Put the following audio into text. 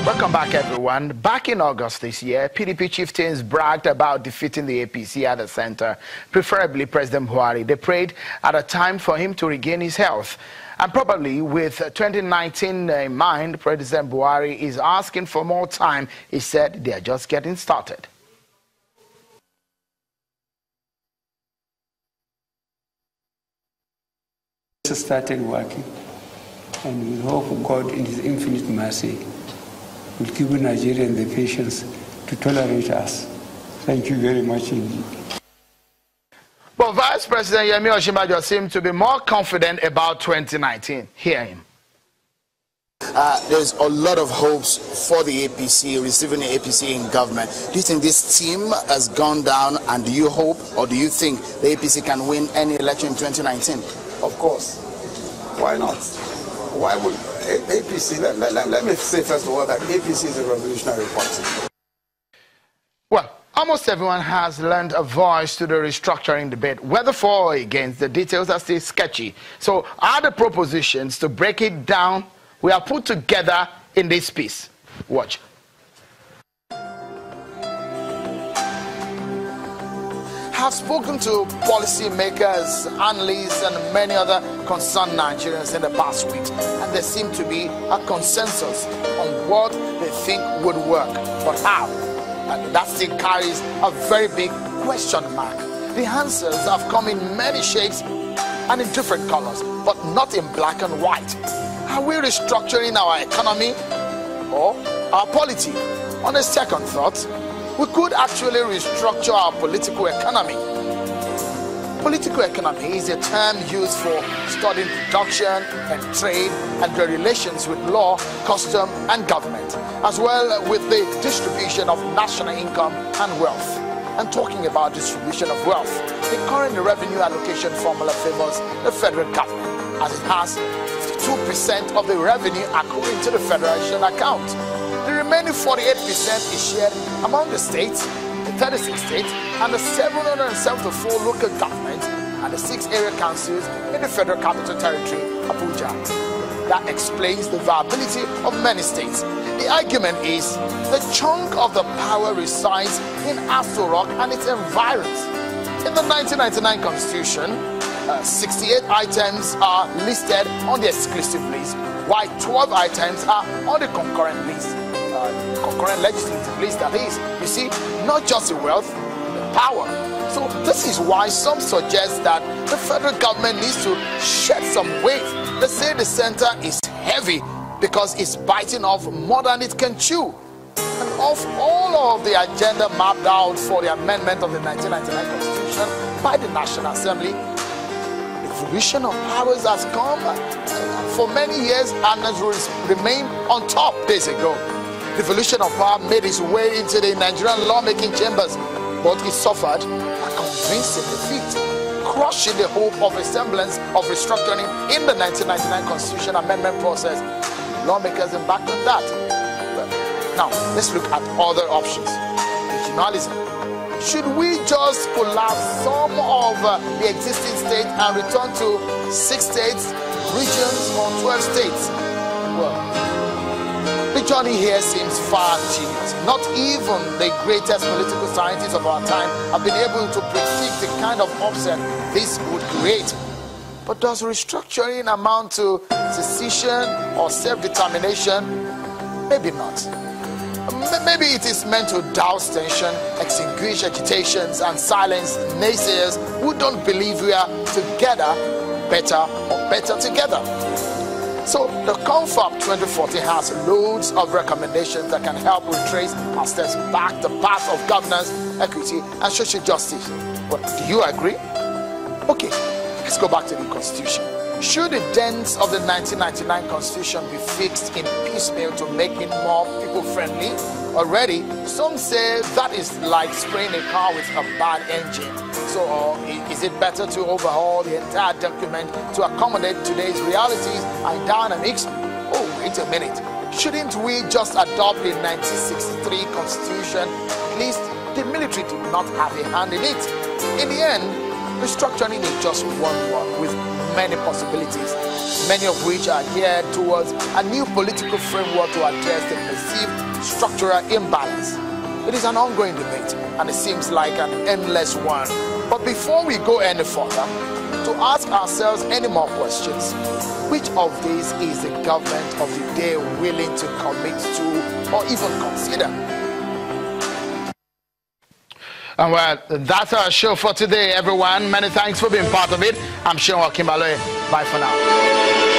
Welcome back, everyone. Back in August this year, PDP chieftains bragged about defeating the APC at the center, preferably President Buhari. They prayed at a time for him to regain his health. And probably with 2019 in mind, President Buhari is asking for more time. He said they are just getting started. Started working, and we hope God in His infinite mercy will give Nigerians the patience to tolerate us. Thank you very much indeed. But Vice President Yemi Osinbajo seemed to be more confident about 2019. Hear him. There's a lot of hopes for the APC, receiving the APC in government. Do you think this team has gone down, and do you hope or do you think the APC can win any election in 2019? Of course. Why not? Why would APC, let me say first of all that APC is a revolutionary party. Well, almost everyone has lent a voice to the restructuring debate. Whether for or against, the details are still sketchy. So are the propositions to break it down we are put together in this piece? Watch. Have spoken to policymakers, analysts, and many other concerned Nigerians in the past weeks, and there seems to be a consensus on what they think would work, but how? And that still carries a very big question mark. The answers have come in many shapes and in different colors, but not in black and white. Are we restructuring our economy or our polity? On a second thought, we could actually restructure our political economy. Political economy is a term used for studying production and trade and the relations with law, custom, and government, as well with the distribution of national income and wealth. And talking about distribution of wealth, the current revenue allocation formula favors the federal government, as it has 52% of the revenue accruing to the federation account. The remaining 48% is shared among the states, the 36 states, and the 774 local governments, and the 6 area councils in the Federal Capital Territory, Abuja. That explains the viability of many states. The argument is the chunk of the power resides in Aso Rock and its environs. In the 1999 Constitution, 68 items are listed on the exclusive list, while 12 items are on the concurrent list. Concurrent legislative list, that is. You see, not just the wealth, the power. So this is why some suggest that the federal government needs to shed some weight. They say the center is heavy because it's biting off more than it can chew. And of all of the agenda mapped out for the amendment of the 1999 Constitution by the National Assembly, the evolution of powers has come for many years and has remained on top days ago. Devolution of power made its way into the Nigerian lawmaking chambers, but it suffered a convincing defeat, crushing the hope of a semblance of restructuring in the 1999 Constitution amendment process. Lawmakers embarked on that. Well, now, let's look at other options. Regionalism. Should we just collapse some of the existing states and return to 6 states, regions, or 12 states? Well, the journey here seems far genius. Not even the greatest political scientists of our time have been able to predict the kind of upset this would create. But does restructuring amount to secession or self-determination? Maybe not. Maybe it is meant to douse tension, extinguish agitations, and silence naysayers who don't believe we are together better or better together. So the CONFAP 2014 has loads of recommendations that can help retrace our steps back the path of governance, equity, and social justice. Well, do you agree? Okay, let's go back to the Constitution. Should the dents of the 1999 Constitution be fixed in piecemeal to make it more people-friendly? Already, some say that is like spraying a car with a bad engine. So is it better to overhaul the entire document to accommodate today's realities and dynamics? Oh, wait a minute. Shouldn't we just adopt the 1963 Constitution? At least the military did not have a hand in it. In the end, restructuring is just one word with many possibilities, many of which are geared towards a new political framework to address the perceived structural imbalance. It is an ongoing debate, and it seems like an endless one. But before we go any further, to ask ourselves any more questions, which of these is the government of the day willing to commit to or even consider? And well, that's our show for today, everyone. Many thanks for being part of it. I'm Sean Kimbaloe. Bye for now.